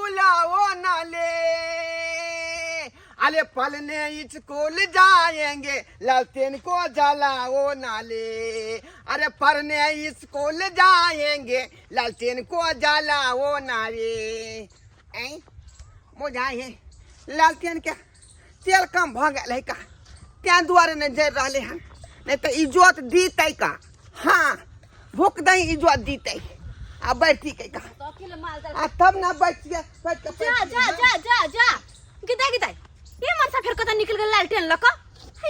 बुलाओ नाले, अरे पलने स्कूल जाएंगे लालटेन को जलाओ नाले, अरे पढ़ने स्कूल जाएंगे लालटेन को जलाओ नाले। मुझे लालटेन के तेल कम भ गए का त्या द्वारे नहीं जर रहे हैं, नहीं तो इज्जत दीते का। हाँ भूख दही इज्जत दीते आ बैठी के का तब ना बैठ गया जा जा जा जा जा गिदाई गिदाई ये मनसा फिर कत निकल गल लालटेन लक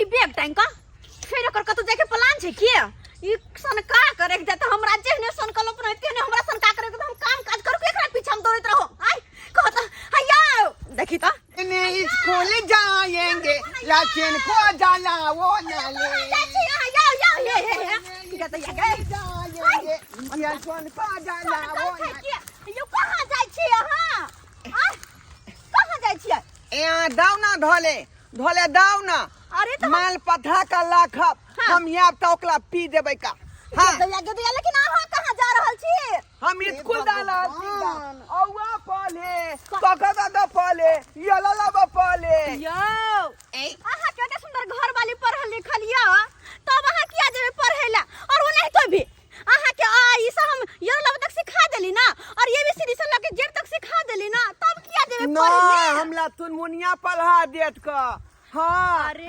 ई बैग टाइम का फिर ओकर कत जाके प्लान छे के ई सन का करे के त हमरा जेहने सन कल्पना तेने हमरा सन का करे के हम काम काज करू एकरा पीछे हम दौड़त रहो। आई कहत हैया देखी त ने स्कूल जाएंगे लालटेन को जलाओ नाले, या की कहत या गए जाएंगे लालटेन को जलाओ नाले। यू कहां जाय छी हां कहां जाय छी यहाँ दाव ना धोले धोले दाव ना। अरे तो माल पथा का लाखब हम यहाँ तोकला पी देबे का। हाँ लेकिन अहाँ कहाँ जा रहल छी? हम स्कूल डाला औवा पले ककदा द पले यलला ब पले यो अहाँ केते सुंदर घर वाली पढ़ल लिखल या तब अहाँ किया जेबे पढ़ेला और वो नहीं तो भी अहाँ के ई सब हम यलला तक सिखा देली ना और ये भी सीधी से लगे जेड तक सिखा देली ना तब किया जेबे पढ़ेला हमला तुन मुनिया पढ़ा देत का। हाँ अरे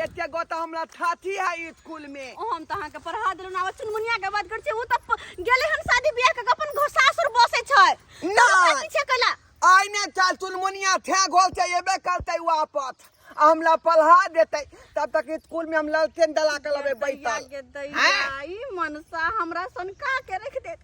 एते गो तो हमला थाथी है स्कूल में हम त अहाँ के पढ़ा देलु ना चुनमुनिया के बात कर छी उ त गेले हम शादी बियाह के अपन घर सासुर बसे छै ना पीछे कला आई ने चल तुन मुनिया थे गोल के एबे करते वापस हमला पढ़ा देते तब तक स्कूल में हम लालटेन दला के लबे बैठल। ई मनसा हमरा सन का के रख दे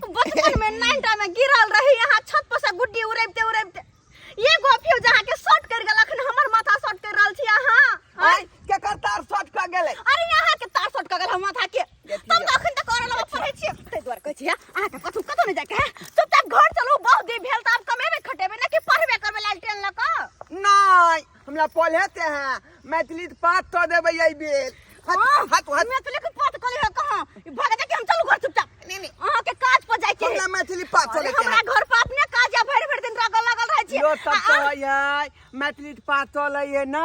बचपन में नाइनटा में गिरल रही यहाँ छत पर से गुड्डी उड़ैबते ये गोफियो जहाँ के शॉर्ट कर गेल अखन हमर माथा शॉर्ट कर रहल छी अहाँ के कर तार शॉर्ट का गेले अरे यहाँ के तार शॉर्ट कर गेल हम माथा के तुम तो अखन तक करल पढ़े छी ते द्वार कहै छी अहाँ के कथु कतो नहीं जाके चुपचाप घर चलू बहुत दिन भेल त आप कमेबे खटेबे ना कि पढ़बे करबे लालटेन लक नहीं हमला पढ़ेते हैं मैथिली पाठ तो देबे यही बेल हाथ मैथिली के पाठ कली है कहां भाग जा के हम चलू घर चुपचाप नहीं अहाँ के काज पर जाय के हमरा मैथिली पाठ चले के हमरा घर पर अपने काज या भर दिन लागल रहै छी यो तब तो है मैथिली पाठ चले है ना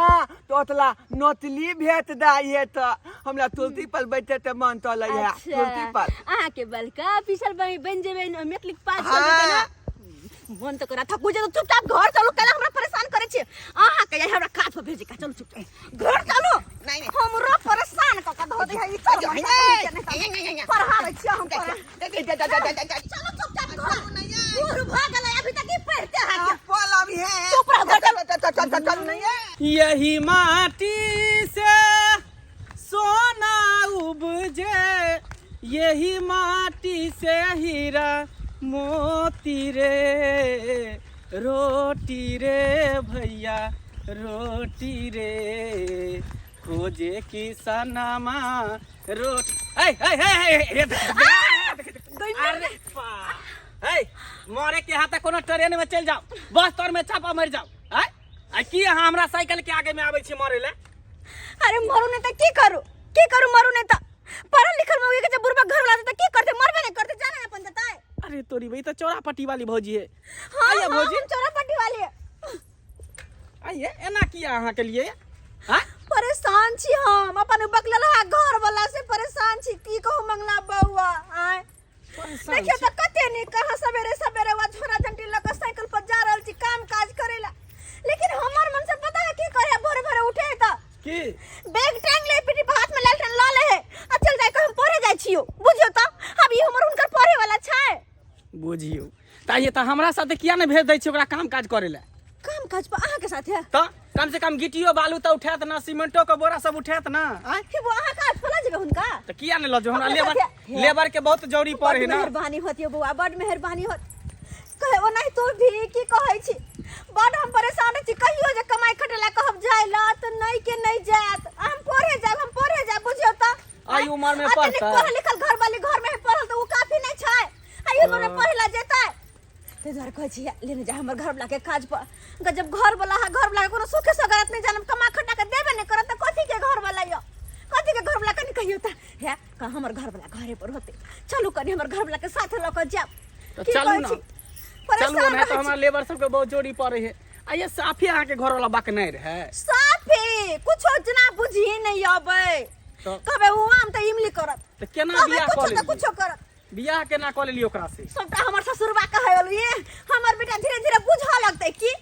तो ओतला नोतली भेट दाई है तो हमरा तुलसी पर बैठे ते मन चले है तुलसी पर अहाँ के बलका ऑफिसर बन जेबे मैथिली पाठ चले ना मन तो करा थकू जे चुपचाप घर चलू कला हमरा परेशान करे छी अहाँ के हमरा काज पर भेजे का चलू चुपचाप घर चलू नहीं हमरा परेशान क धो दे है ई पढ़ावे छी हम चलो चुपचाप घर दूर भाग गले अभी तक ही पढ़ते हैं बोल अभी है चुप रहो चल नहीं है। यही माटी से सोना उपजे, यही माटी से हीरा मोती रे, रोटी रे भैया रोटी रे, खोजे किसनमा रोटी। अरे मोरे के हाथ कोनो ट्रेन में चल जाओ बस तोर में छापा मर जाओ। आ की अहाँ हमरा साइकिल के आगे में आबै छी मारे ले? अरे मरू ने त की करू मरू ने त पढ़ल लिखल में होई के जब बुरबा घर वाला त की करते मरबे नहीं करते जाने अपन बताए। अरे तोरी भाई तो चौरापट्टी वाली भौजी है। हां आइए भौजी हम चौरापट्टी वाली है। आइए एना किया अहाँ के लिए? हां परेशान छी हम अपन बकलला घर वाला से परेशान छी की कहू मंगला बउआ। आय देखिए त कते नहीं कहां सवेरे सवेरे वा छोरा जंटी लग साइकिल पर जा रहल छी काम काज करेला, लेकिन हमर मन से पता है की करे भोरे भोरे उठे त की बैग टांग ले पीठी हाथ में लालटेन ला ले है आ चल जाय के हम पढ़े जाय छियो बुझियो त अब ई हमर उनकर पढ़े वाला छै बुझियो ताइए त हमरा साथे किया ने भेज दै छी ओकरा काम काज करे ले? काम काज पर अहाँ के साथ है त कम से कम गिट्टियो बालू त उठात ना, सीमेंटो के बोरा सब उठात ना। आय कि वो अहाँ का फला जगह हुनका त किया ने ल जो हमरा लेबर के बहुत जरूरी पड़े है ना। मेहरबानी होती है बुआ बड़ मेहरबानी होत कहे ओ नहीं तो भी की कहै छी बड़ हम परेशान छी कहियो जे कमाई खटेला कहब जायला त नहीं के नहीं जात हम पढ़े जा बुझियो त आई उम्र में पढ़ता पढ़ लिखल घर वाली घर में पढ़ल त उ काफी नहीं छै आई उम्र में पढ़ला जेतै ते द्वारा कहै छी लेने जा हमर घर वाला के काज पर गजब घर वाला कोनो सुखे सगरत नहीं जानम कमा खटा के देबे नहीं करत त कथि के घर वाला यो कथि के घर वाला कनी कहियो त है का हमर घर वाला घरे पर होते चलू कनी हमर घर वाला के साथ ल क जाब तो चलू ना चलू परेशान नहीं तो रहै हमारा लेबर सबके बहुत जोड़ी पड़े है आ ये साफी अहाँ के घर वाला बाक नहीं रहे साफी कुछो जना बुझी नहीं आबै तो कबे हम त इमली करत तो केना कबे बियाह कुछो कऽ त कुछो करत बियाह केना कऽ लेलियै ओकरा से सबटा हमर ससुरबा कहै ये हमर बेटा धीरे धीरे बुझा लगतै की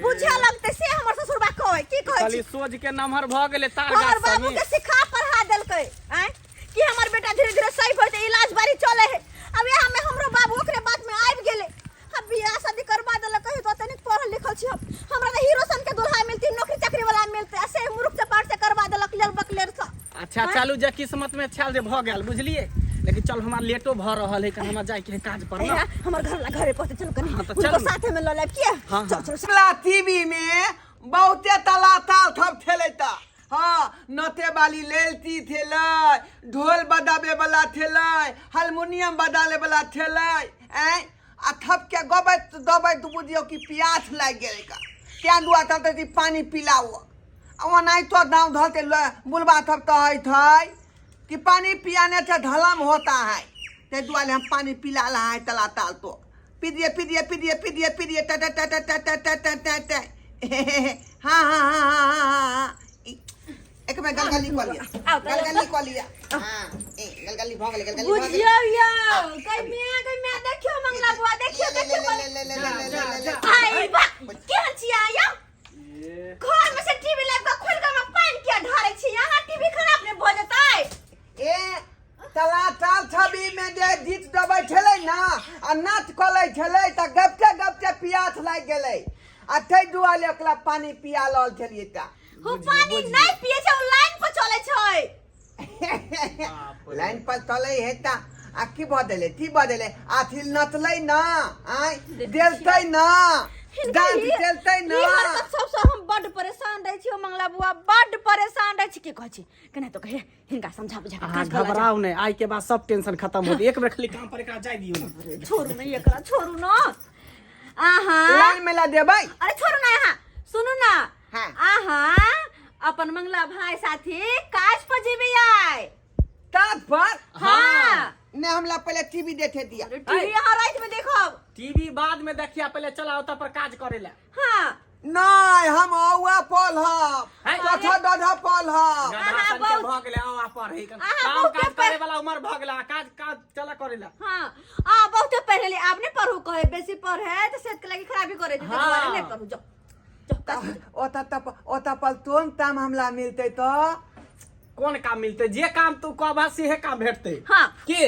बुझा लगतै से हमर ससुरबा कहै की कहै खाली सोच के नमहर भ गेलै तार हमर गाछ बाबू सनी के सिखा पढ़ा देलकै हैं कि हमर बेटा धीरे धीरे सही होते इलाज बारी चले है अब यहाँ में हमरो बाबू ओकरे बात में आबि गेले अब बियाह शादी करबा देलक कहि तो तनिक पढ़ल लिखल छी हमरा त हीरो सन के दुल्हा मिलती नौकरी चाकरी वाला मिलते ऐसे मूर्ख से पाठ से करबा देलक लेल बकलेर सा अच्छा चलू जे किस्मत में छल जे भ गेल बुझलिए लेकिन चल हमार लेटो भ रहल है कि हमरा जाय के है काज पर ना हमर घर ला घरे पहुंचे चलो कनी हाँ, तो उनको चल। साथे में ल लेब किया हाँ, चल हाँ। चल पिछला टीवी में बहुते तलाताल थप खेलता हाँ नते वाली लेलती थेलै ढोल बजाबे वाला थेलै हारमोनियम बजाले वाला थेलै आ थप के गबैत दबैत बुझियो कि प्यास लाग गेलै का त्या दुआ तते पानी पिलाओ ओनाही तो दाव धरते बुलबा थप कहैत है कि पानी पियाने से धलम होता है ते दुआले हम पानी पिला रहा है तलाताल तो पीदिए पीदिए पीदिए पीदिए पीदिए ट ट ट ट ट ट ट ट हाँ हाँ हाँ हाँ हाँ एक में गलगली को लिया गलगली को लिया हाँ गलगली भाग ले गलगली भाग बुझियो यो कई मैं देखियो मंगला बुआ देखियो आई बा केहन छिया यो घर में से टीवी लाइव का खोल के मैं पानी किया ढारे छी यहां टीवी खराब ने भ जतै ए तलाताल छवि में जे जीत दबै छलै ना आ नाच कलै छलै त गपते गपते प्यास लाग गेलै आ तै दुआरे ओकरा पानी पिया लल छलियै ता हो पानी नहीं पिए छै ओ लाइन पर चले छै लाइन पर चलै है ता आ की बदले की बदले आथिल नचलै ना आय देलतै ना डांस चलतै ना ई हरकत सबसे हम बड परेशान रहै छी मंगला बुआ बड परेशान रहै छी की कहै छी केना तो कहे हिनका समझा बुझा के काज कर घबराओ नहीं आई के बाद सब टेंशन खत्म हो एक बेर खाली काम पर एकरा जाय दियो ना छोड़ू नहीं एकरा छोड़ू ना आहा लाइन में ला देबै अरे छोड़ू ना यहाँ सुनू ना हाँ। आहा अपन मंगला भाई साथी काज पर जेबे आय तात पर हाँ ने हमला पहले टीवी देखे दिया टीवी यहाँ रात में देखब टीवी बाद में देखिया पहले चला होता पर काज करे ला हाँ नहीं हम औआ पल हम है? चौथा दधा पल हम गधा सन के भ गेले आ पर है काम बहुते काज करे वाला उम्र भ गेला काज काज चला करे ला हाँ आ बहुत पहले आपने पढ़ू कहे बेसी पढ़े तो सेहत के लगी खराबी करे थे हाँ। दोबारा नहीं पढ़ू जाओ जाओ काज करो। ओता पल तुम ताम हमला मिलते तो कोन काम मिलते जे काम तू कहबा से काम भेटते हाँ के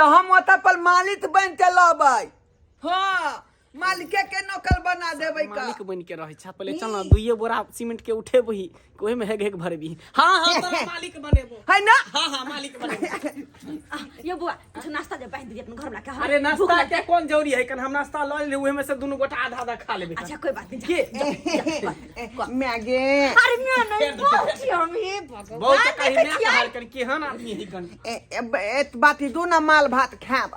तो हम ओता पल मालिक बन के लबै हाँ मालिके के नौकर बना देबै का मालिक बन के रहे छा पहले चल ना दुइये बोरा सीमेंट के उठे बही कोई में हेग हेग भरबी हां हां तो मालिक बनेबो है ना हां हां मालिक बनेबो ये बुआ कुछ नाश्ता दे बांध दिए अपन घर में का अरे नाश्ता के कौन जरूरी है कन हम नाश्ता ल ले उहे में से दोनों गोटा आधा आधा खा लेबे अच्छा कोई बात नहीं के मैगे अरे मैं नहीं बहुत हम हे भगवान बहुत कहीं में देखिए कहल कन केहन आदमी है कन एक बात दू ना माल भात खाब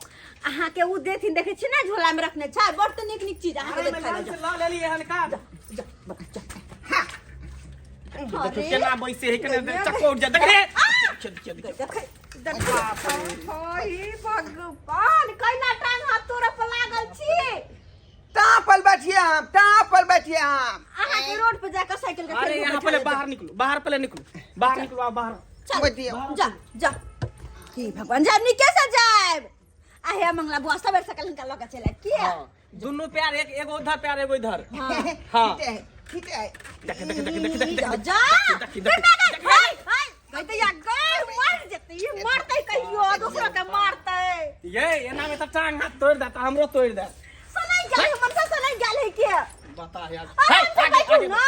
अहाँ के उ देथिन देखे छी ना झोला में रखने छै बड़ तो निक निक चीज अहाँ के अरे देखाई मैं जा ला लेली हन का जा बता जा देखो केना बैसे है कने चकोर जा देख रे देखे भगवान कैला टांग हाथ तोरा पर लागल छी तापल बैठिए हम तापल बैठिए हम अहाँ के रोड पे जाकर साइकिल का अरे यहाँ पहले बाहर निकलो बाहर पहले निकलो बाहर निकलो आ बाहर चल बैठिए जा जा की भगवान जाब नी कैसे जाब आहे मंगला बुआ सब साइकिल निकाल लगा चले की दोनों पैर एक एगो उधर पैर एगो इधर हाँ हाँ। ठीक है देख देख देख देख देख देख जा हाय हाय कहते या गए मर जते ये मरते कहियो दूसरा के मारते ये एना में तो टांग हाथ तोड़ देता हमरो तोड़ दे सुनाई गल हमर से सुनाई गल है के बता यार आगे आगे ना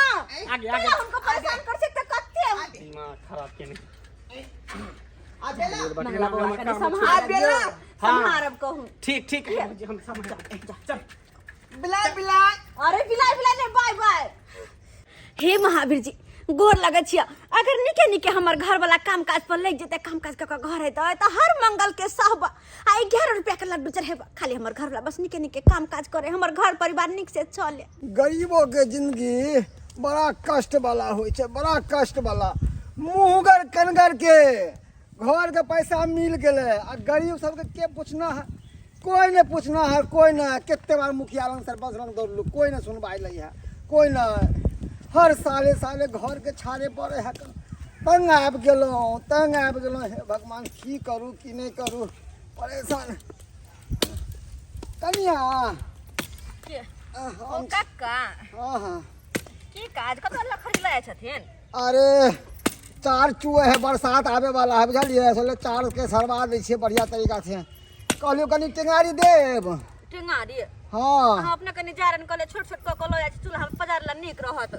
आगे आगे हमको परेशान कर सकते कत्ते दिमाग खराब के नहीं आबेला मंगला बुआ के संभाल आबेला संभारब कहूं ठीक ठीक है हम समझ चल बिलाय बिलाय अरे बिलाय बिलाय ने बाय बाय हे महावीर जी गोर लगे छिया अगर निके निके हमर घर वाला काम काज पर लग जेते काम काज के घर है तो हर मंगल के सहबा आ 11 रुपया के लड्डू चढ़ेबा खाली हमर घर वाला बस निके निके काम काज करे हमर घर परिवार निक से चले गरीबों के जिंदगी बड़ा कष्ट वाला होय छै बड़ा कष्ट वाला मुहगर कनगर के घर के पैसा मिल गेले आ गरीब सबके के पूछना है कोई नहीं पूछना है, कोई ना। कितने बार मुखिया रंग सरपंच रंग दौड़ लू, कोई ना सुनवाई लई है, कोई ना। हर साले साले घर के छाड़े पड़े है। तंग आबि गेलहुँ हे भगवान, की करूँ की नहीं करूँ, परेशान। कनिया के ओ हम काका हाँ की काज कतऽ लखड़ी लाए छथिन? अरे चार चूहे है, बरसात आवे वाला है बुझलिए, इसलिए चार के सरवा दै छियै बढ़िया तरीका से। कहलियो कनी टेंगारी देब। टेंगारी हाँ हम अपने कनी जारन कले छोट छोट क कलो जाइ छी चूल्हा पर पजार ला नीक रहत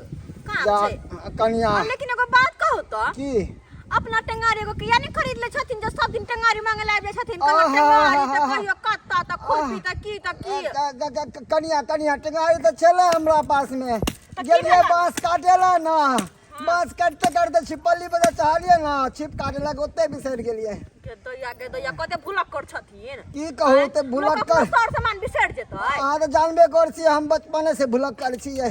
काम जा छै। कनिया लेकिन एगो बात कहू तो की अपना टेंगारी एगो किया नहीं खरीद ले छथिन जो सब दिन टेंगारी मांगे लाइब जाय छथिन? आहा, कहलक टेंगारी त आहा, कहियो कत्ता त खुरपी त की कनिया टेंगारी तो चले हमरा पास में। की गेलिए भेला? बांस काटेला ना, बांस काटते काटते छिपली बजा चाहलिए ना, छिप काटे लगे ओते बिसर गेलिए। के दैया कते भुलक कर छथिन। की कहू ते भुलक कर सर सामान बिसर जेतै। अहाँ तो जानबे कर छी हम बचपने से भुलक कर छियै।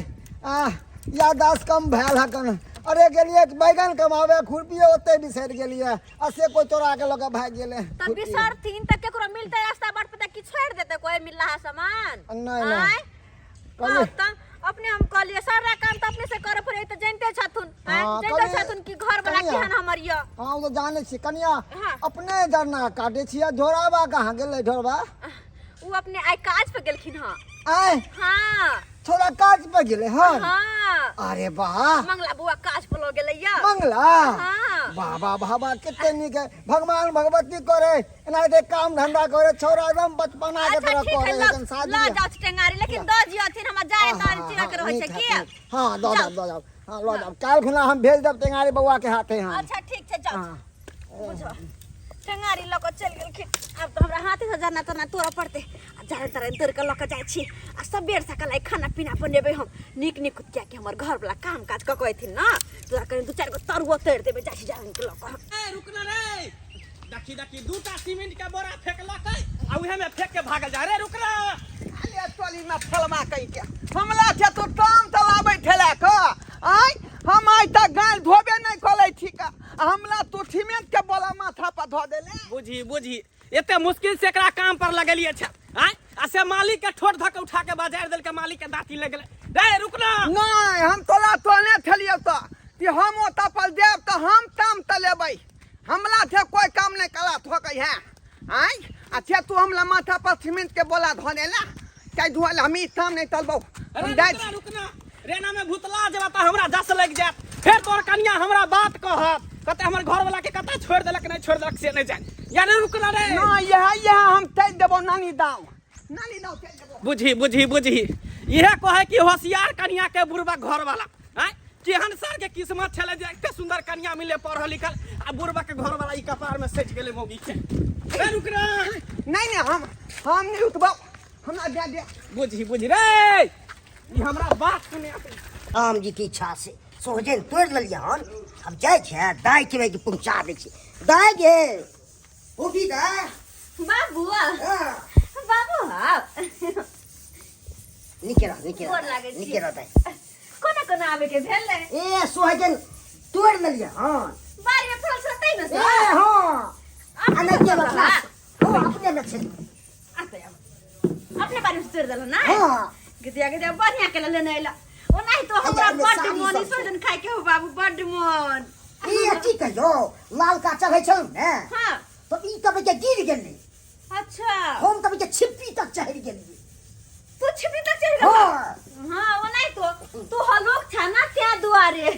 याददाश्त कम भेल हकन। अरे गेलिए बैगन कमावे, खुरपियो ओते बिसर गेलिए, आ से कोई चोरा के लगे भाग गेले। त बिसरथिन त केकरो मिलतै रास्ता बाट पे त की छोड़ देतै कोई मिल रहा सामान? नहीं, नहीं। आय? कहलिए- त अपने हम कहलिए सारा काम त अपने से करे पड़े त जानते छथुन। हाँ, जानते कहलिए- छथुन कि घर वाला कनिया। केहन हमर य। हाँ वो तो जाने छी कनिया। हाँ। अपने जरना काटे छियै, ढोराबा कहाँ गेलै ढोरबा? उ अपने आइ काज पे गेलखिन हां। आय हां थोड़ा काज पे गेले हन। हां अरे वाह, मंगला बुआ काज पे लो गेलै या। मंगला हां वाह वाह वाह वाह, कितने नीक है। भगवान भगवती करे एनाहिते काम धंधा करे, छौड़ा एकदम बचपना के अच्छा तरह ठीक है करे, लेकिन शादी ला जाओ टेंगारी लेकिन द जियथिन हम जाए तार चिरा के रहै छै की। हाँ दो जाओ हाँ लो जाओ, काल खुना हम भेज देब टेंगारी बउआ के हाथे। हाँ अच्छा ठीक छै जाओ। हाँ। बुझो टेंगारी ल के चल गेलखिन, अब तो हमरा हाथे से जाना तना तोरा पड़ते। आ जाए तरह तोर के ल के जाय छी आ सबेर सकाल खाना पीना बनेबै हम नीक नीक, क्या कि हमर घर वाला काम काज क कहथिन ना, तोरा कहीं दू चार गो तरुआ तैर देबै जाय छी जारन के ल के। ए रुक ना रे, देखी दूटा सीमेंट के बोरा फेंकलक आ उहे में फेंक के भागल जा रे। रुक ना, अरे टोली में फलमा कहीं के हमला के तो टांग तलाबै ठेला क आय हम आइ तक गाल धोबे नहीं कलै छी का, हमला तो सीमेंट के बोला माथा पर धो देले। बुझी एते मुश्किल से एकरा काम पर लगलिए छ। आय आ से मालिक के ठोट धक उठा के बाजार देल के मालिक के दांती लग गेले। रे रुक ना, नहीं हम तोला तोने ठेलियो तो कि हम ओता पर देब तो हम काम त लेबै, हमला थे कोई काम नहीं कला ठोकै है। आय अच्छा तू हमला माथा पर सीमेंट के बोला धो देला, चाहे धोल हम ई काम नहीं तलबौ। हम जाय छी। रुक ना रेना में भूतला जेबा त हमरा दस लग जात। फिर तोर कन्या हमरा बात कहत कते हमर घर वाला के कते छोड़ देलक नहीं छोड़ देलक से नहीं जान। यानी रुक ना रे, ना यह हम तै देबो नानी दाव तै देबो। बुझी इहे कहे कि होशियार कन्या के बुढ़बा घर वाला। हैं केहन सर के किस्मत छले जे एते सुंदर कन्या मिले पढ़ल लिखल, आ बुढ़बा के घर वाला ई कपार में सज गेले मौगी के। रे रुक ना, नहीं हम नहीं उठबौ, हमरा दे बुझी रे, ई हमरा बात सुने राम जी की इच्छा से सोहजन तोड़ लिया हन। अब जाए छे दाय के के पहुंचा दे छे। दाय गे उठी दा बाबू हाँ। बाबू आप निकेरा गोर लागै छी। निकेरा दाय कोना आवे के भेले ए सोहजन तोड़ लिया हन। बारी में फल सतै न ए सर हां अने के बता हो अपने में छे। आते अपने बारी में तोड़ देलो ना। हां गदिया बढ़िया के लेने आइला ओ नहीं तो हमरा अच्छा, बड्ड सारी मन सब सोजन खाए के हो बाबू बड्ड मन। ई की कहियो लाल का चढ़ै छ ने हां तो ई तब के गिर गेलै। अच्छा हम तब के छिप्पी तक चढ़ गेलिए। तू छिपी तक चढ़ गया। हां हां वो नहीं तो तू हलोक था ना त्या दुआरे।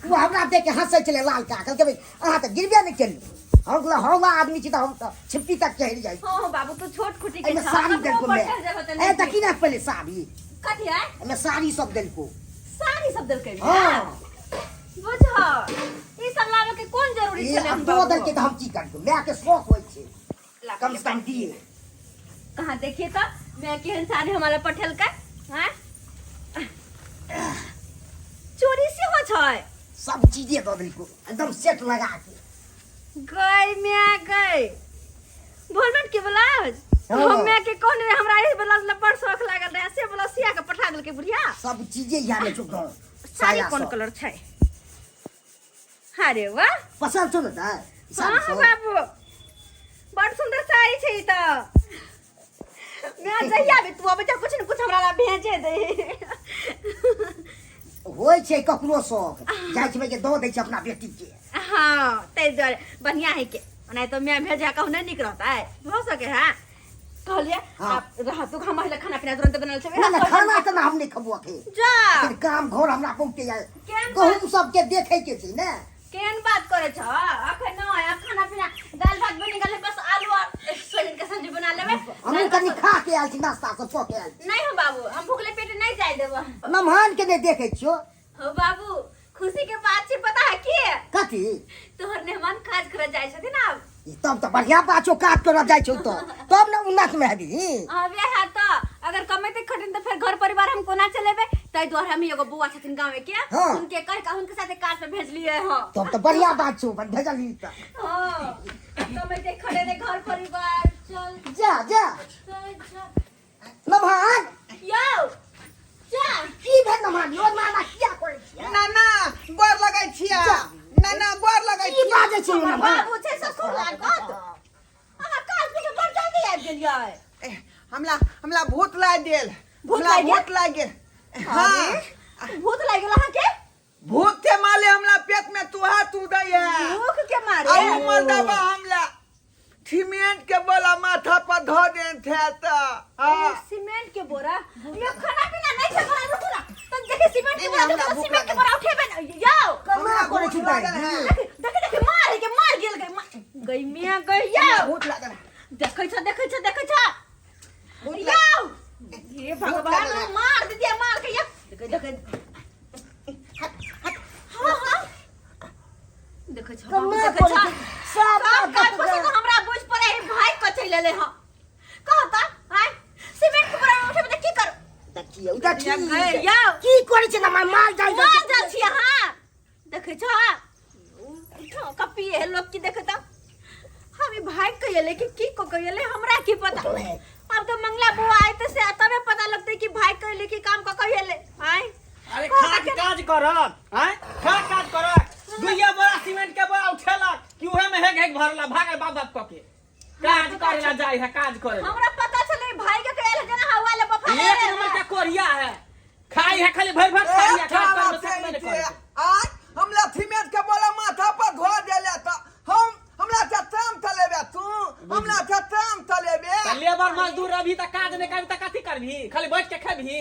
वो हमरा देख के हंसै चले लाल का कहल के अहाँ त गिरबे नहीं केली। हम आदमी छी त हम त छिप्पी तक चढ़ जाई। हां बाबू तू छोट खुटी के एमे साड़ी देल को ले ए तकी ना पहले साड़ी कथि है एमे साड़ी सब देल को। सारी सब दल के हां बुझो ई सब लावे के कोन जरूरी ये छले अब हम दो बाबू दल के तो हम की कर दो मैं के शौक होय छे कम से कम दिए। कहां देखिए तो मैं केहन साड़ी हमारा पठेल का हैं चोरी से हो छै सब चीजें दो दिल को एकदम सेट लगा के। गई मैं गई भोलमन के ब्लाउज हाँ। हम मैं के कोन रे हमरा ई ब्लाउज ल बड़ शौक लागल रहे से ब्लाउज सिया के पठा देल के बुढ़िया। सब चीजें यहाँ में चुप दो साड़ी कोन कलर छै? अरे वाह पसंद छो ना हां बाबू बड़ सुंदर साड़ी छै ई त मैं जइया भी तू अब कुछ न कुछ हमरा ला भेजे दे होय छै ककरो शौक जाइ छै के दो दै छै अपना बेटी के। हां तै दुआरे बढ़िया है के नहीं तो मैं भेजा कहूं नहीं निक रहता है हो सके हां कहलिए आप रह तू हम पहले खाना पीना तुरंत बनल छै ना खाना त हम नहीं खबो के जा फिर काम घर हमरा पहुंचे जाए केहन कहूं सब के देखे के छै ना। केहन बात करे छ अखन न आया खाना पीना दाल भात बनि गेल बस आलू और सोयाबीन के सब्जी बना लेबे हम कनी खा के आयल छी नाश्ता कर सो के आयल नहीं हो बाबू हम भूखले पेट नहीं जाय देबो नमहान के नहीं देखे छियो हो बाबू खुशी के बात छै पता है की कथी तोहर मेहमान काज करे जाय छथिन अब तब तो बढ़िया बात काट कर जाय छौ तो तब ना उन्नत में हबी। अबे है तो अगर कमेते खटिन तो फिर घर परिवार हम कोना चलेबे तै द्वारा हम एगो बुआ छथिन गांव में के हाँ। उनके कह के उनके साथे काज पे भेज लिए हो तब तो बढ़िया बात छौ भेजली त हां कमेते खड़े रे घर परिवार चल जा जा नमहान यो जा की भेल नमहान यो नाना किया करे छियै नाना गोर लगै छिया नाना गोर लगै की बाजे छै नमहान बाबू छै ससुर लागत अहाँ काज पे बड़ जल्दी आबि गेलियै हमला भूत लागि गेल भूत हमरा लागि गेल? भूत लागि गेल हाँ भूत लाग गेल अहाँ के भूत के माले हमला पेट में तुहा तू दैया भूख के मारे आ उमर दबा हमला सीमेंट के बोला माथा पर धो देन थे त हां सीमेंट के बोरा ये खाना पीना नहीं छै बड़ा रुक ना तो देखे सीमेंट के बोरा तो सीमेंट के बोरा उठेबे यो कमा करे छी ताई देखे मार गेल गई मियां गई यो भूत लागल देखे छ यो ये भगवान मार दिया मार के ये देखे हां देखे छ कमा करे सब काज पर तो हमरा बुझ पड़े है भाई कचै लेले ह कहता हाय सीमेंट के बोरा उठेबे त की कर देखियो देखियो गई यो की करे छै ना मार जाय मार जा छी हां देखे छ कपी है लोग की देखे त हम ई भाई कहिए कि की को कहिए हमरा की पता अब तो मंगला बुआ आते से तबे पता लगते कि भाई कहले कि काम का कहिए हाय अरे काज करत हैं काज करत दुइया बोरा सीमेंट के बोरा उठेलक कि उहे में हेग भरला भागल बाप बाप क के काज करेला जाय है काज करे हमरा पता चले भाई के कहले जना हवा ले बफा एक नंबर का कोरिया है खाई है खाली भर भर खाई है काज कर में सब में करे आज हमला सीमेंट के बोला माथा पर धो देले त हमला चट्टाम तलेबे तू हमला चट्टाम तलेबे लेबर मजदूर अभी तक काज नहीं करबी त कथी करबी खाली बैठ के खेबी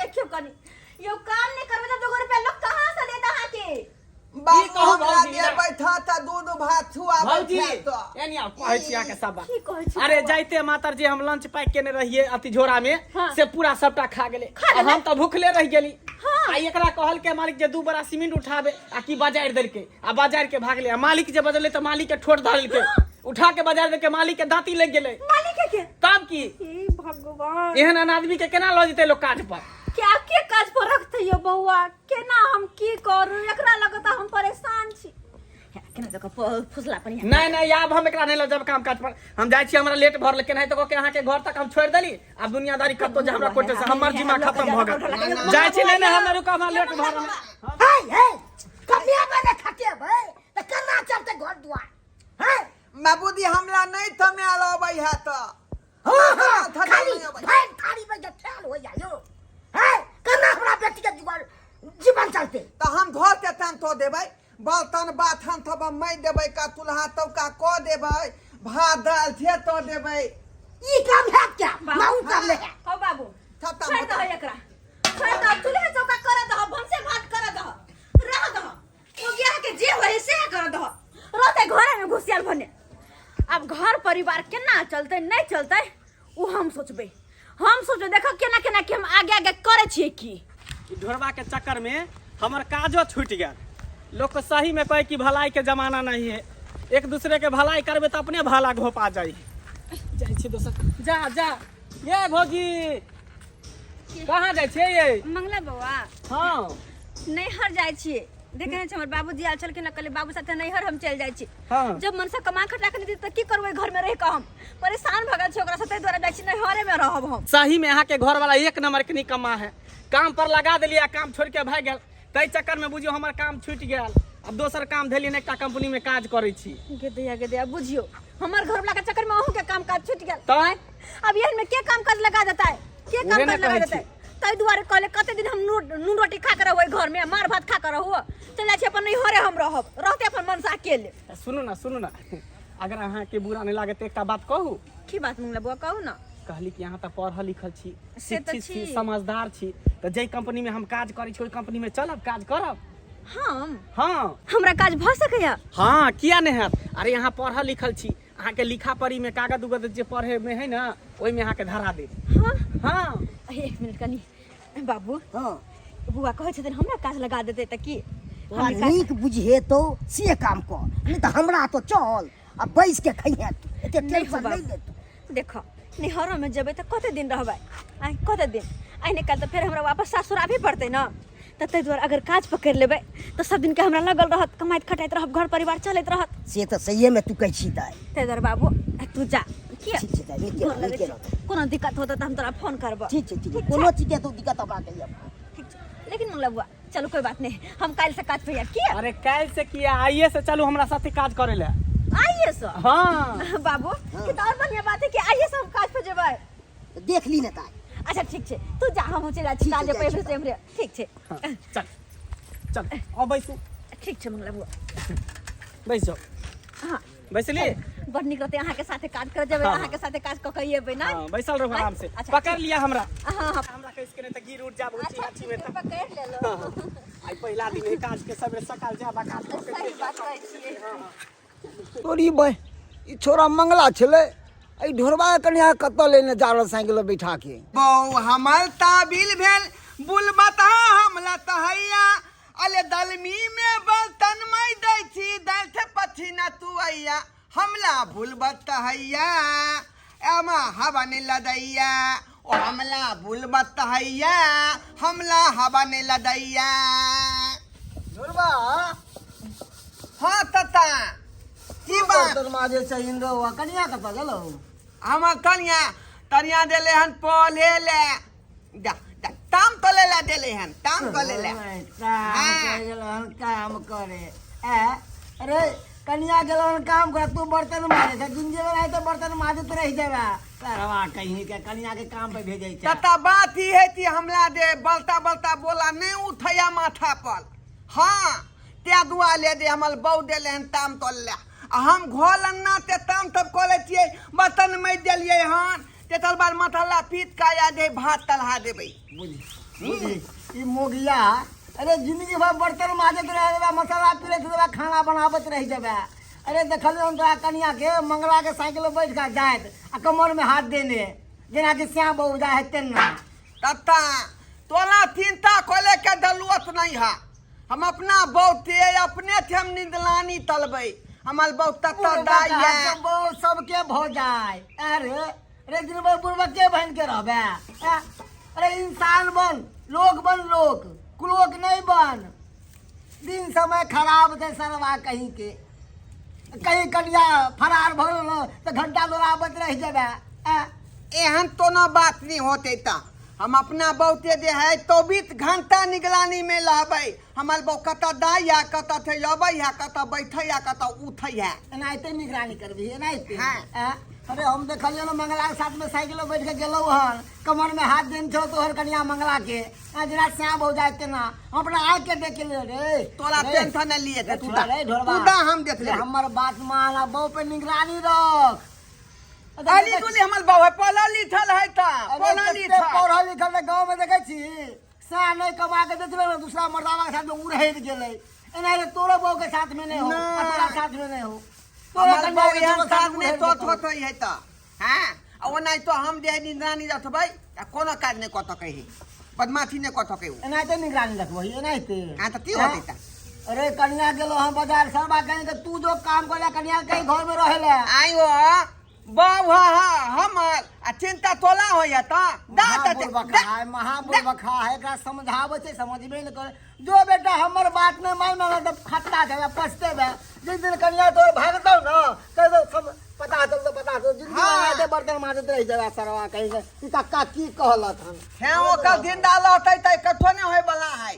देखियो कनी यो काम नहीं करबे तो 2 रुपया लोग कहां से देता है के बाबू कहू हमरा भौजी, दे बैठा त दूध भात छुआ भौजी बैठा त एनी आ कहै छी आके सब बात की कहै छी अरे जाइते मातर जी हम लंच पैक केने रहिए अति झोरा में हाँ। से पूरा सबटा खा गेले खा गेलै? हम तो भूखले रह गेली हाँ। आ एकरा कहल के मालिक जे 2 बड़ा सीमेंट उठाबे आ की बाजार देल के आ बाजार के भागले आ मालिक जे बदले तो मालिक के ठोड़ धरल के उठा के बाजार दे के मालिक के दांती लग गेले मालिक के तब की हे भगवान एहन आदमी के केना ल जेते लोग काज पर क्या के काज पर रखते यो बउआ केना हम की करू एकरा लगता हम परेशान छी केना जक फुसला पनी नहीं नहीं अब हम एकरा नहीं ल जब काम काज पर हम जाय छी हमरा लेट भर लेकिन है तो के अहाँ के घर तक हम छोड़ देली अब दुनियादारी कतो जे हमरा कोटे से हमर जिम्मा खत्म भ गेल जाय छी नहीं हम रुक हमरा लेट भर हे हे कमिया बने खटे भाई त केना चलते घर दुआर हैं बाबूजी हमला नहीं थमे आलबै है त हां हां खाली भाई थारी में ठेल हो जायो हैं केना हमरा बेटी के जीवन चलते त हम घर के तान तो देबै बर्तन बाथन तब मैं देबै का चूल्हा तब का क देबै भात दाल थे तो देबै ई काम है क्या माऊ काम ले हो बाबू छत्ता छोड़ दो मोटा। एकरा छोड़ दो चूल्हा चौका कर दो भंसे भात कर दो रह दो वो गया के जे होई से कर दो रहते घर में घुसियाल बने अब घर परिवार केना चलते नहीं चलते उ हम सोचबे हम सोचो देखो केना केना के हम आगे आगे करे छिए की ढोरबा के चक्कर में हमर काजो छूट गया लोग को सही में कहे कि भलाई के जमाना नहीं है एक दूसरे के भलाई करबे तो अपने भला घोपा जाई जाय छी दोसर जा जा ये भौजी कहाँ जाय छे ये मंगला बउआ हाँ नैहर जाय छिए देखे छै हमर बाबूजी आल छलखिन कहले बाबू साथे नैहर हम चल जाय छी हाँ। जब मन से कमा खटा के दी त की करबै घर में रह के हम परेशान भगल छै ओकरा साथे द्वारा जाय छी नैहरे में रहब हम सही में यहाँ के घर वाला एक नंबर के निकम्मा है काम पर लगा दिलिया काम छोड़ के भाग गया तई चक्कर में बुझियो हमार काम छूट गया अब दोसर काम धेलिए एकटा कंपनी में काज करै छी गे दैया बुझियो हमर घर वाला के चक्कर में अहू के काम काज छूट गेल तो अब यहन में के काम काज लगा देता है के उहे काम ने काज लगा कहै देता है तई दुआरे कहले कते दिन हम नून रोटी खा कर रहबै घर में मार भात खा कर रहू चल जाय छै अपन नहीं हरे हम रहब रहते अपन मन से अकेले सुनू ना अगर अहाँ के बुरा नहीं लागे तो एकटा बात कहू की बात मंगला बुआ कहू ना कहली कि यहाँ तक पढ़ल लिखल छी से तऽ शिक्षित छी छी। समझदार छी तो जे कंपनी में हम काज करै छी ओई कंपनी में चलब काज करब हम हाँ हमरा काज भ सकैया हाँ किया नहीं हैत अरे यहाँ पढ़ल लिखल छी अहाँ के लिखा पढ़ी में कागज उगज जे पढ़े में है ना ओई में अहाँ के धरा दे हां हाँ एक मिनट कनी बाबू हाँ बुआ कहै छथिन हमरा काज लगा देते त की तोरा नीक बुझे तो से काम कर नहीं तो हमरा तो चल अब बैस के खइहे तू एते टेंशन नहीं ले तू देखो निहरो में जबे त कते दिन रहबै आई कते दिन आई निकाल त फिर हमरा वापस सासुर आबे पड़ते ना त तै द्वारा अगर काज पकड़ लेबै त सब दिन के हमरा लगल रहत कमाइत खटाइत रहब घर परिवार चलैत रहत से तो सही में तू कह छी दाई तै द्वारा बाबू तू जा किया ठीक छै दाई नीके कोनो दिक्कत होता त हम तोरा फोन करब ठीक छै कोनो चीज के तो दिक्कत हमरा कहिया ठीक छै लेकिन मंगला बुआ चलो कोई बात नहीं हम काल से काज पे यार किया अरे काल से किया आइए से चलू हमरा साथे काज करे ले आइए सो हाँ बाबू कि तो और बढ़िया बात है कि आइए से हम काज पे जेबै देख ली ना दाई अच्छा ठीक छै तू जा हम चला छी काज पे से हमरे ठीक छै हाँ, चल आओ बैसू ठीक छै मंगला बुआ बैस जाओ हां बैसली बड़ निक रहते अहाँ के साथे काज कर जेबै हाँ, अहाँ के साथे काज क के एबै ना हाँ बैसल रहो आराम से अच्छा, पकड़ लिया हमरा हां हां हमरा कैसे करे त गिर उठ जाब उठी अच्छी में ठीक है, पकड़ ले लो आई पहला दिन है काज के सबे सकाल जाबा काज करके सही बात कहै छियै तोरी बह ई छोरा मंगला छले ई ढोरबा कन्या कत लेने जा रहल साइकिल बैठा के बौ हमर ताबिल भेल बुलबता हमला तहैया अले दलमी में बर्तन मई दै छी दैथे पछिना तू अइया हमला बुलबत तहैया एमा हवा ने लदैया ओ हमला बुलबत तहैया हमला हवा ने लदैया ढोरबा हाँ तता की बात बर्तन माजे से इंद्रवा कन्या कत गेलो हम कनिया तनिया देले हन पले ले ताम तले ला देले हन ताम तले ले काम करे अरे कन्या गेलन काम करे तू बर्तन माजे से दिन जेबे नहीं तो बर्तन माजे तो रह जाबे करवा कहीं के कन्या के काम पे भेजै छै तता बात ही है कि हमला दे बलता बलता बोला नहीं उठैया माथा पर हाँ ते दुआ ले दे हमल बौ देले हन ताम तल ले हम घोल अन्ना ते ताम तब कोले छिए बर्तन में देलिए हन ते तलबार मसाला पीट काया दे भात तलहा देबै बुझी ई मोगिया अरे जिंदगी भर बर्तन माजत रह जाबे मसाला पीरत देबे खाना बनावत रह जाबे अरे देखल हम तोरा कन्या के मंगला के साइकिल बैठ के जात आ कमर में हाथ देने जेना कि श्याम बहु जा है तेना तत्ता तोला चिंता कोले के दलुअत नहीं है हम अपना बहुते अपने थे हम निंदलानी तलबै हमल बहुत तत्ता दाइया बहुत सबके भ जाय अरे अरे दिन भर बुढ़वा के बहन के रहबे अरे इंसान बन लोग कुलोक नहीं बन दिन समय खराब थे सरवा कहीं के कहीं कन्या फरार भरल तो घंटा दौड़ाबत रह जाबे एहन तो ना बात नहीं होते ता हम अपना बहुते दे है 24 घंटा निगरानी में रहबै हमर बहु कत दाइया कत थे अबैया कत बैठैया कत उठैया एनाहिते निगरानी करबी एनाहिते हाँ। अरे हम देखलिए ना मंगला के साथ में साइकिल बैठ के गेलो हन कमर में हाथ देन छो तोहर कन्या मंगला के जेना श्याम हो जाए तेना हम अपना आग के देख ले रे तोरा रे, टेंशन न लिए थे छोड़ा रे ढोरबा तूदा हम देख ले हमर बात मान आ बहु पे निगरानी रख अली गुली हमर बहु है पढ़ल लिखल है ता पढ़ल लिखल पढ़ल लिखल गांव में देखे छी सा नहीं कमा के देतबे ना दूसरा मर्दावा के साथ में उड़हैत गेलै एनाहिते तोरो बहु के साथ में नहीं हो ना। तोरा साथ में नहीं हो हमर कन्या बहु के एहन तोरो साथ में में उड़हैत तो थोत है ता हां ओनाइ तो हम दे निगरानी रखबै आ कोनो काज नहीं कत कहि बदमाशी नहीं कत कहि एनाहिते निगरानी रखबही एनाहिते हां त की होतै ता अरे कन्या गेलो हम बाजार सरबा कहीं के तू जो काम करे कन्या कहीं घर में रहेला आइयो बहु हमर आ चिंता तोला होया ता महाबुरबखा है एकरा समझावे छै समझबे न करे जो बेटा हमर बात में मान में तब खट्टा जावे पछते बे जिस दिन कन्या तो भागतौ न कह दो सब पता चल जिंदगी में दे बर्तन माजत रह जावे सरवा कहीं के का की कहलत हम है ओकर जिंदा लौटै तै कठो ने होय बला है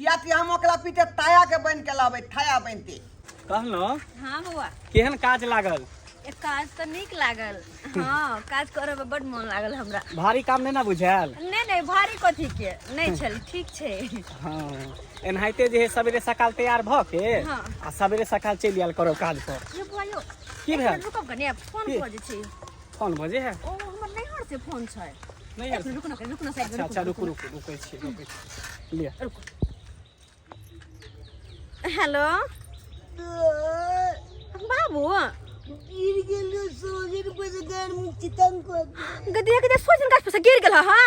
किया कि हम ओकरा पीछे ताया के बन के लाबै थाया बनते। कहलो हाँ बउआ केहन काज लागल? एक काज तो निक लागल। हाँ काज करे में बड मन लागल हमरा। भारी काम नहीं ना बुझायल? नहीं भारी कथी के नहीं छल ठीक छे। हाँ एनाहिते जे सवेरे सकाल तैयार भ के हाँ। आ सवेरे सकाल चलि आयल करो काज पर। ये बुआ यो की भेल? रुकब कने फोन की? बजे छी। कौन बजे है? ओ हमर नैहर से फोन छै। नहीं एक मिनट रुकू ना साइड में। अच्छा रुकै छी लिया। हेलो बाबू गिर गेलो सोजन पर गाड़ में चितन को गदिया सोजन गाछ पर से गिर गेल हा।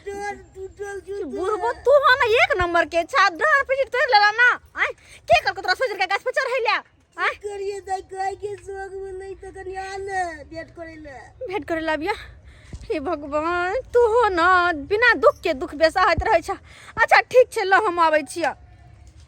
डर टूटल जो बुढ़बो तू हा ना एक नंबर के छा डर पे तोड़ लेला ना। आय के कर तोरा सोजन के गाछ पे चढ़ैला? आय करिए दाई काय के सोग में नहीं तो कनी आले भेट करेला बिया। हे भगवान तू हो ना बिना दुख के दुख बेसा होइत रहै छ। अच्छा ठीक छै ल हम आबै छियै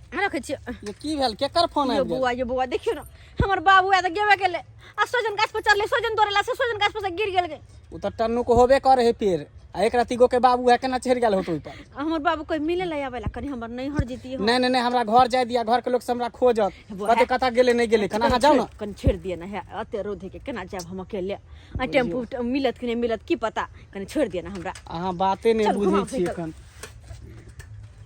रखै छियै। ये की भेल? केकर फोन आबि गेल? ये बुआ देखियो ना हमर बाबू आ त गेबे गेले आ सोजन गाछ पर चढ़ले सोजन तोड़ला से सोजन गाछ पर से गिर गेल गे। उ त टन्नू को होबे करे है पेड़ आ एक राती गो के बाबू है केना चढ़ गेल होतो ऊपर। हमर बाबू कोई मिले ला आवेला कनी हमर नैहर जीती हो। नहीं हमरा घर जाय दिया। घर के लोग से हमरा खोजत कते कता गेले नहीं गेले कना जाओ ना। कनी छेड़ दिए ना है अते रोधे के केना जाब हम अकेले। आ टेम्पू मिलत कि नहीं मिलत की पता कनी छोड़ दिए ना हमरा। अहाँ बाते नहीं बुझै छी एखन।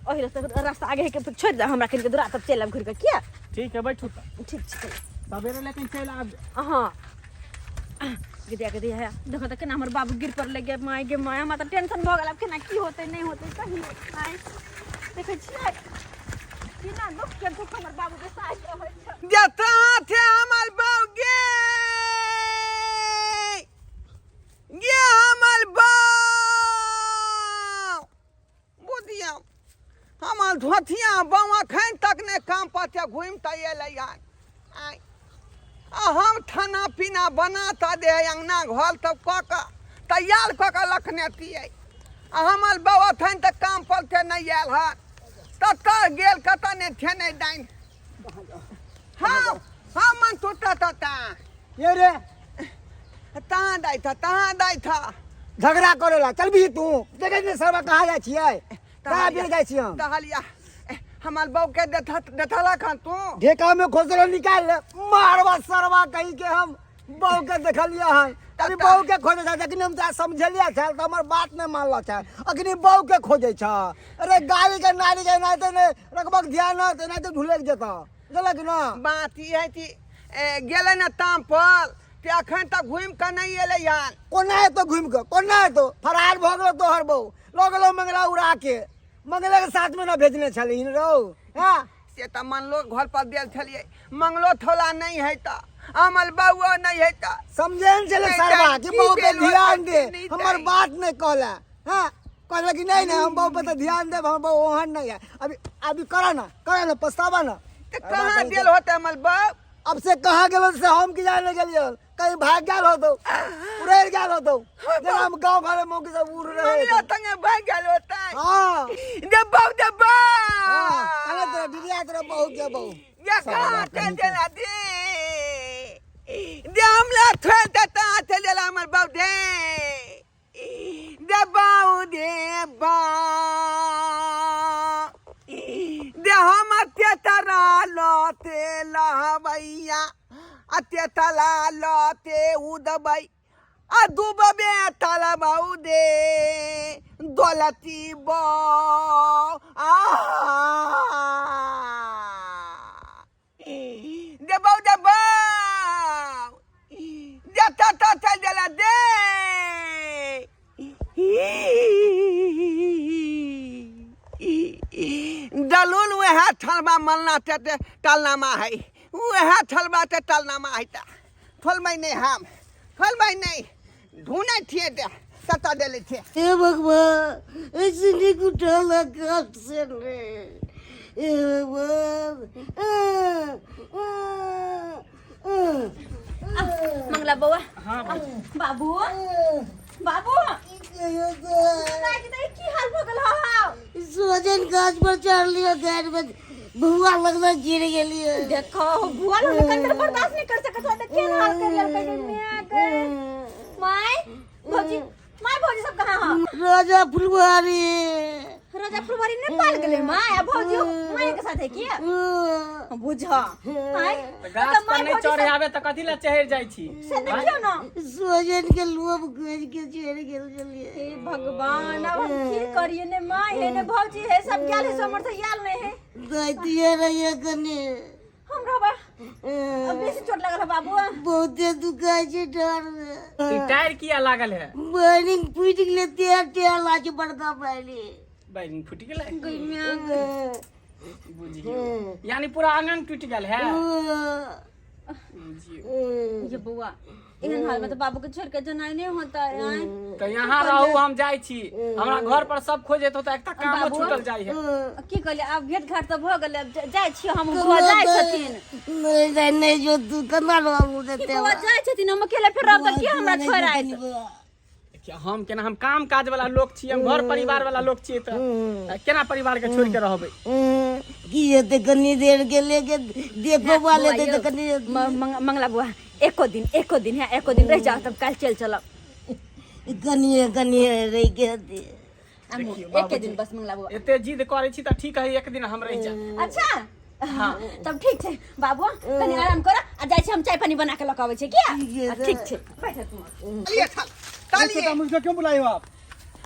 ओही रास्ता आगे है के छोड़ दे हमरा कनी दूर तब चलब घुर के किया। ठीक है बैठू ठीक छै सवेरे लेकिन चल आब। हां गदिया है देखो त केना हमर बाबू गिर पर लगे माय गे माय हमरा त टेंशन भ गेल अब केना की होतै नहीं होतै कहि आय देखै छियै केना दुख के दुख हमर बाबू के साथ होय छै। जता थे हमर बाऊ गे हमर बाऊ बुधिया हमर धोथिया बावा खैन तक ने काम पाते घूम त एलै यार। आय हम खाना पीना बनाता दे अंगना घर तब कऽ तैयार कऽ के रखने तियै। हमर बाबा थैन तक काम पर थे नहीं आयल हन तत गेल कत ने थे नहीं डाइन। हाँ मन टूटा ता ये रे तहाँ दाई था झगड़ा करेला चल भी तू देखे ने सरवा कहाँ जाय छियै कहाँ बेर जाय छी हम कहलिया हमार बाबू के देखला खान तू ढेका में खोसलो निकाल ले मारवा सरवा कही के हम बहू के देखलिया है। अभी बहू के खोजे था लेकिन हम समझलिया था तो हमार बात नहीं मानला था अखनी बहू के खोजे छ। अरे गाड़ी के नारी के नहीं तो ने रखबक ध्यान नहीं तो ढुलक जेता गलत ना बात ई है कि गेले न ताम पर ते अखन तक घूम के नहीं एले यार। कोना है तो घूम के कोना है तो फरार भ गेलो तोहर बहू लगलो मंगला उड़ा के मंगला के साथ में ना भेजने छलीन रहो। हां से त मनलो घर पर देल छलिए मंगलो थोला नहीं है त अमल बाबू नहीं है त समझेन चले सरवा कि बहू पे ध्यान दे हमर बात नहीं कहला। हां कहला कि नहीं हम बहू पे तो ध्यान दे हम बहू ओहन नहीं है अभी करा ना पछतावा ना त कहां देल होते अमल बाबू अब से कहाँ गेलो से हम की जाने गेलियो कहीं भाग गेल हो तो उड़ेल गेल हो तो जब हम गांव घर में मौके से उड़ रहे मंगलो तंगे भाग गेल होता हां दबाव हां अरे तेरा डिरिया तेरा बहू के बहू या कहां चल दे हमला थोड़ देता चल हमर बाबू दे दबाव दे बा दे हम तेतरा लते लहबैया तेतला लते उदबै आ दुबबे तला बाऊ दे दौलती बा दबाव जता चल देला दे दलूल वह ठलबा मलना टलनामा है वह ठलबा टलनामा है थोलबै नहीं हम थोलबै नहीं ढूंढे थे सता देले थे। हे भगवान ऐसे नहीं उठाला कब से रे हे भगवान मंगला बउआ हां बाबू बाबू की हाल भ गेल हा? सोजन गाछ पर चढ़ लियो गाड़ी में भुआ लगना गिर गेलिए देखो बुआ लोग कंदर बर्दाश्त नहीं कर सकत हो देख केना हाल कर लेल कहीं माय भौजी सब कहां ह? राजा फुलवारी राजा फुलवारी नेपाल गेले माँ आ भौजी माँ के साथ है की बुझा आय गाछ पर नहीं चढ़े आवे त कथि ला चढ़ जाई छी से देखियो ना सोजन के लोभ गोज के चढ़ गेल चलिए हे भगवान अब हम की करिए ने माँ हे ने भौजी हे सब क्या ले समर्थ याल नहीं है दैतिए रहिए कने हमरा बा अब बेसी चोट लगल है बाबू बहुते दुखाई छे डर टायर किया लागल है बर्निंग फूट गेले तेल लाके बड़का पाइले बैरिंग फूट गेलै गइमिया बुझियो यानी पूरा आंगन टूट गेल है ये बुआ एहन हाल में तो बाबू के छोड़ के जनाई नहीं होता है आय तो यहाँ रहू हम जाई छी हमरा घर पर सब खोजे तो एकटा काम छूटल जाई है की कहले अब भेट घाट तो भ गेले अब जाय छी हम बुआ जाय छथिन नहीं जो तू कना रहू देते बुआ जाय छथिन हम अकेले फिर रहब त के हमरा छोड़ आइत क्या हम केना हम काम काज वाला लोग छी हम घर परिवार वाला लोग छी त केना परिवार के छोड़ के रहबै की हेते कनी देर के लेके देखो वाले ते कनी मंगला बुआ एको दिन है एको दिन रह जाओ तब कल चल चलो कनी रह के दे एक दिन बस मंगला बुआ एते जिद करे छी त ठीक है एक दिन हम रह जा अच्छा हाँ तब ठीक है बाबू कनी आराम करो आ जाय छी हम चाय पानी बना के लकावे छै क्या ठीक है बैठ तुम चलिए चलिए मुझको क्यों बुलाए हो आप?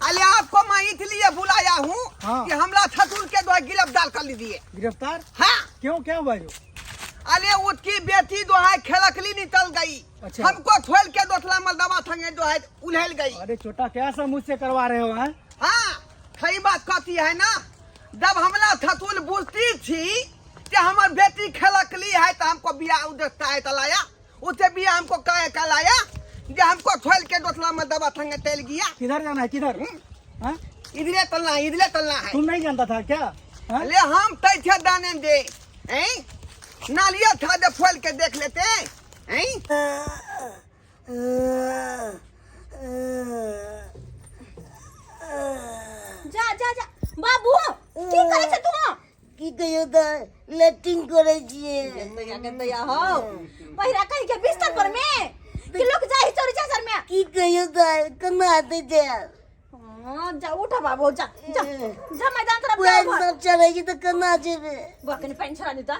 अरे आपको मैं इसलिए बुलाया हूँ हाँ। कि हमला छतुल के द्वारा गिरफ्तार कर लीजिए। गिरफ्तार? हाँ क्यों क्या हुआ जो? अरे उसकी बेटी जो है खेलकली निकल गई। अच्छा। हमको खोल के दोसला मलदवा संगे जो है उलझल गई। अरे छोटा कैसा मुझसे करवा रहे हो हैं? हाँ सही बात कहती है ना। जब हमला छतुल बुझती थी कि हमारी बेटी खेलकली है तो हमको बिया उदस्ता है तलाया उसे बिया हमको कह लाया जो हमको खोल के दोसला मलदवा संगे तेल गया। किधर जाना है किधर? हाँ? इधरे तलना है। तुम नहीं जानता था क्या? हाँ? अरे हम तैसे दाने दे नालिया था दे खोल के देख लेते हैं। जा जा जा बाबू की करे छै तू की कहियो त लेटिंग करे छिए दया हो पहिरा कहि के बिस्तर पर में कि लोग जाई चोरी चासर में की कहियो त कना आते जे हां जा उठा बाबू जा जा जा मैदान तरफ पैर जा सब चढ़े छी त कना जेबे बुआ कनी पानी छोड़ा दे त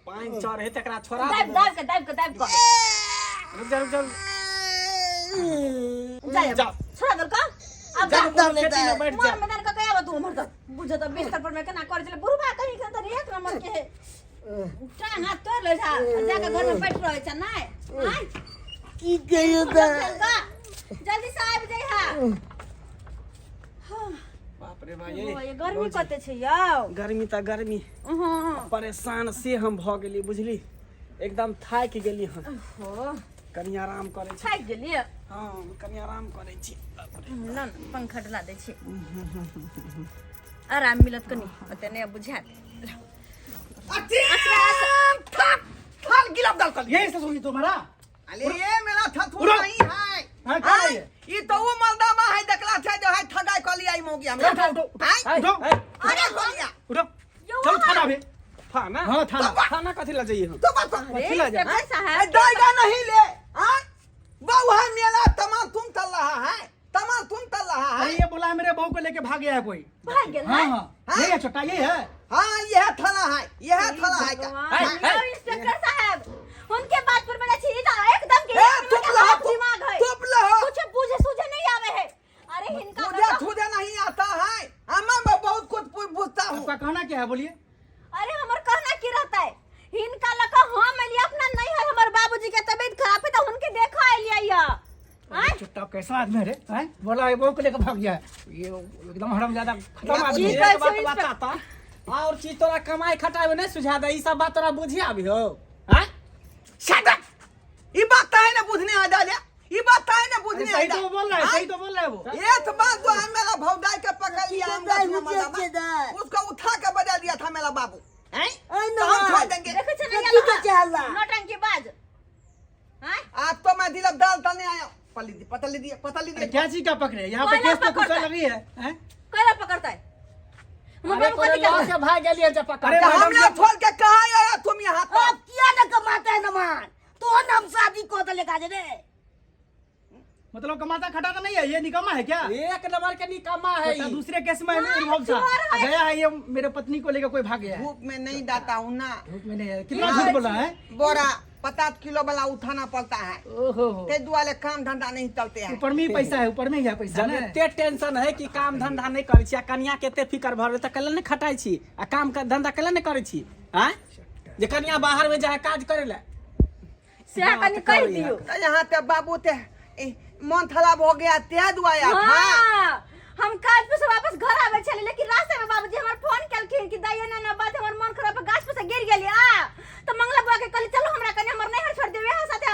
पानी चढ़े तकरा छोड़ा दाब के रुक जा जा जा छोड़ा दल का अब जा जा खेती में बैठ जा मोर मैदान का कया तू मर त बुझ त बिस्तर पर में केना कर चले बुढ़बा कहीं के त एक नंबर के है टांग हाथ तोड़ ले जा जाके घर में बैठ रहे छ ना हां की कहियो त जल्दी से आबि जाई हा बाप रे भाई ये गर्मी कते छै यौ गर्मी त गर्मी परेशान से हम भ गेली बुझली एकदम थाक गेली हम हो कनी आराम करे छी थाक गेलिए हां कनी आराम करे छी न पंखा डला दे छी आराम मिलत कनी ओते नै बुझात थाल गिरफ्तार कर यही से सुनी तुम्हारा? अरे ये मेरा छतुल नहीं है। हाँ, क्या है ये? ये तो वो मलदवा है देखला छै जो है ठगाई कर लिया मोगी हमरा। उठो, हैं? उठो। अरे कर लिया उठो चलो थाना भी। थाना हाँ थाना। थाना कथि ला जाइए हम तो बात अरे खिला जा। कैसा है दायगा नहीं ले हैं? बहू है मेरा तमाम तुम चल रहा है तमाम तुम चल रहा अरे है। ये बोला मेरे बहू को लेके भाग गया है कोई। भाग गेल हाँ है हाँ यही है छोटा यही है। हाँ यह थाना है यह थाना है क्या? भगवान, यो इंस्पेक्टर साहब उनके बात पर मैंने छी जा एकदम के ए, तुम लहो, दिमाग है तुम लहो। कुछ पूछे सूझे नहीं आवे है अरे इनका मुझे तुझे नहीं आता है मैं बहुत कुछ पूछता हूँ। आपका कहना क्या है बोलिए? अरे हमर कहना की रहता है इनका लका हम लिए अपना नहीं है हमारे बाबूजी के तबीयत खराब है तो उनके देखा है लिया चुट्टा कैसा आदमी है रे? हैं? बोला ये बहू को लेकर भाग गया है। ये एकदम हरामजादा खत्म आदमी एक है। बात बताता और चीज तोरा कमाई खटावे नहीं सुझा दे ई सब बात तोरा बुझी आबी हो हैं Shut up! ये बात है ना बुझने आ डालिया ये बात है ना बुझने आ सही तो वो बोल रहा है सही तो बोल रहा है वो। ये तो बात जो है मेरा भौदाई के पकड़ लिया उसको उठा के बजा दिया था मेरा बाबू हैं? तो हम छोड़ देंगे। देखो छ की नहीं के चला नौटंकी बाज हैं आज तो मैं दिलब दाल तलने आया पता ली अरे क्या चीज का पकड़े? यहाँ पे केस तो कुछ लगी है। हैं? कैला पकड़ता है अरे तोरे लॉ के भाग गेलिए जब पकड़ अरे मैडम हमने छोड़ के कहा आया तुम यहाँ पर अब किया न कमाता है नमान तो हम शादी को तो लेका दे रे मतलब कमाता खटाता नहीं है, ये निकम्मा है क्या? एक नंबर के निकम्मा है तो ये। दूसरे केस में इन्वॉल्व था, गया है ये मेरे पत्नी को लेकर कोई भाग गया है। धूप में नहीं डालता हूँ ना, धूप में नहीं है। कितना झूठ बोल रहा है? बोरा 50 किलो वाला उठाना पड़ता है, ओहो, ते दुआरे काम धंधा नहीं चलते हैं। ऊपर में ही पैसा है, ऊपर में ही है पैसा जब ना। एते टेंशन है कि काम धंधा नहीं करै छी, आ कन्या के एते फिकर भर त कले नहीं खटाई छी, आ काम का धंधा कले नहीं करै छी। हैं जे कन्या बाहर में जाए काज करे ले से कनी कह दियो। तो यहाँ ते बाबू ते मन खराब हो गया, ते दुआया था। हाँ, हम काज पे से वापस घर आवे छले, लेकिन रास्ते में बाबूजी हमर फोन केलखिन कि दाइया ना बात हमर मन खराब है, गाछ पे से गिर गेली आ। तो मंगला बुआ के कहली चलो हमरा कने हमर नैहर छोड़ देवे, यहाँ साथे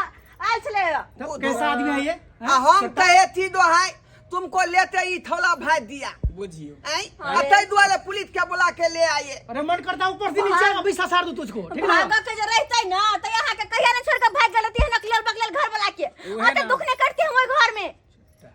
आयल छले। तो कैसा आदमी है ये? हम कहे थी दो है तुमको लेते ही थोड़ा भाई दिया, बुझियो। अतै दुआरे पुलिस के बुला के ले आए। अरे मन करता ऊपर से नीचे अभी ससार दूं तुझको, ठीक है ना? भागा के जे रहतै ना तो यहाँ के कहिया ने छोड़ के भाग गेलती है, नकलेल बकलेल घर वाला के उहे अते ना। दुख ने करते हम घर में।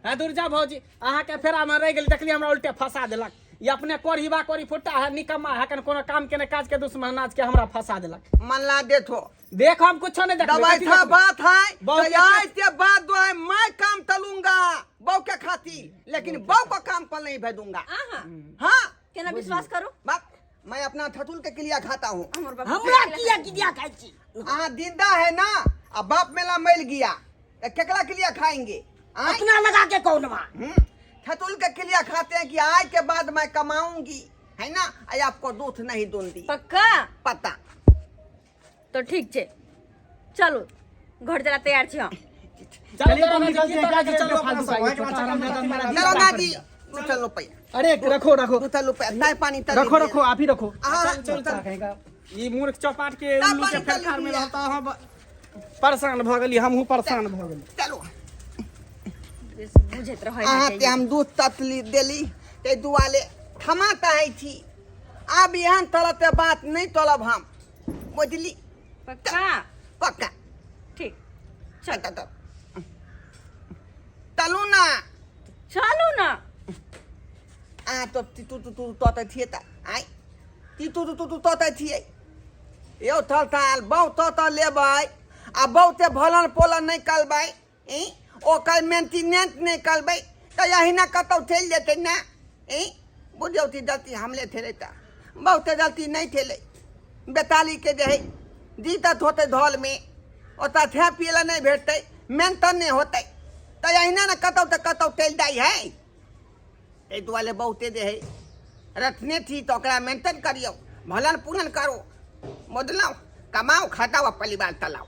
है दुर्जा भौजी अहाँ के फेरा में रह गेल, देखली हमरा उल्टे फंसा देलक। ये अपने कोढ़ीबा कोढ़ी फुट्टा है, निकम्मा है, कन कोनो काम के ने काज के दुश्मन नाच के हमरा फंसा देलक। मन ला दे थो देख हम कुछ नहीं देखबै। दवाई कथी था देखबै? बात है बहू तो के आज के बाद दो है मैं काम तलूंगा बहू के खातिर, लेकिन बहू को काम पर नहीं भेजूंगा। आहा हाँ केना विश्वास करू बाप, मैं अपना थतुल के किलिया खाता हूँ। हमर बाबू हमरा किया किया खाई छी? हाँ जिंदा है ना, अब बाप मेला मिल गया तो केकरा के लिए खाएंगे? आय? अपना लगा के कौन बा? थतुल के किलिया खाते हैं कि आज के बाद मैं कमाऊंगी, है ना? आई आपको दूध नहीं दूंगी, पक्का? पता। तो ठीक छे, चलो घर जरा तैयार छी हम। चलिए तो हम निकलते हैं, क्या चलो चलो अपना फालतू का सब, ये छोटा आरामदायक मेरा दिल चलो खराब ना कर जी, दिया। तू चलो पैया, अरे रखो रखो तू चलो पैया, नहीं पानी तली रखो दिया। रखो, आप ही रखो। हाँ, चल, चल, चल। चल। कहेगा ये मूर्ख चौपाट के ना उल्लू के पानी फेरकार तली में दिया। रहता हम परेशान भ गेली, हमहू परेशान भ गेली। चलो बुझत रहे अहाँ ते हम दूध ततली देली ते दुआले थमाता है थी, अब यहाँ तरह ते बात नहीं तलब हम, बुझली? पक्का? पक्का ठीक चल तलू ना। चलो ना। आ तो तू तू तू तो थिए ता आई ती तू तू तू तो थिए यो थल थाल बहु तो लेबै आ बहु ते भलन पोलन नहीं करबै ई ओ कल मेंटेनेंस नहीं करबै त यही ना कतौ थेल जेतै ना ई बुझौ ती जल्दी हमले थेले ता बहुत जल्दी नहीं थेले बेताली के जे है जीतत होते धौल में ओता थे पियला नहीं भेटतै मेंटेन नहीं होतै त यही ना कतौ त कतौ थेल जाई है। ए दुआले बहुते जे है रखने थी तो ओकरा मेंटेन करियो, भलन पूरन करो, मोदलाओ कमाओ खटाओ परिवार चलाओ।